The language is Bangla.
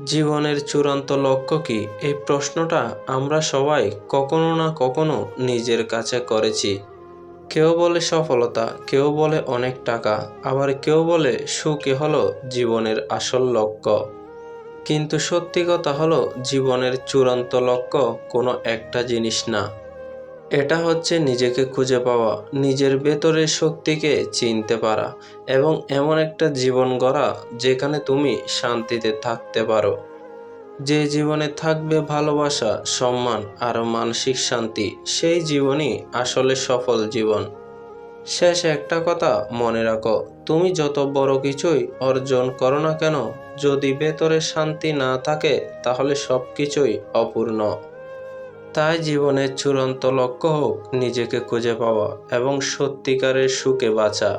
জীবনের চূড়ান্ত লক্ষ্য কী? এই প্রশ্নটা আমরা সবাই কখনো না কখনো নিজের কাছে করেছি। কেউ বলে সফলতা, কেউ বলে অনেক টাকা, আবার কেউ বলে সুখই হলো জীবনের আসল লক্ষ্য। কিন্তু সত্যি কথা হলো, জীবনের চূড়ান্ত লক্ষ্য কোনো একটা জিনিস না। এটা হচ্ছে নিজেকে খুঁজে পাওয়া, নিজের ভেতরের শক্তিকে চিনতে পারা এবং এমন একটা জীবন গড়া যেখানে তুমি শান্তিতে থাকতে পারো। যে জীবনে থাকবে ভালোবাসা, সম্মান আর মানসিক শান্তি, সেই জীবনই আসলে সফল জীবন। শেষে একটা কথা মনে রাখো, তুমি যত বড় কিছুই অর্জন করো না কেন, যদি ভেতরে শান্তি না থাকে তাহলে সবকিছুই অপূর্ণ। তাই জীবনের চূড়ান্ত লক্ষ্য হোক নিজেকে খুঁজে পাওয়া এবং সত্যিকারের সুখে বাঁচা।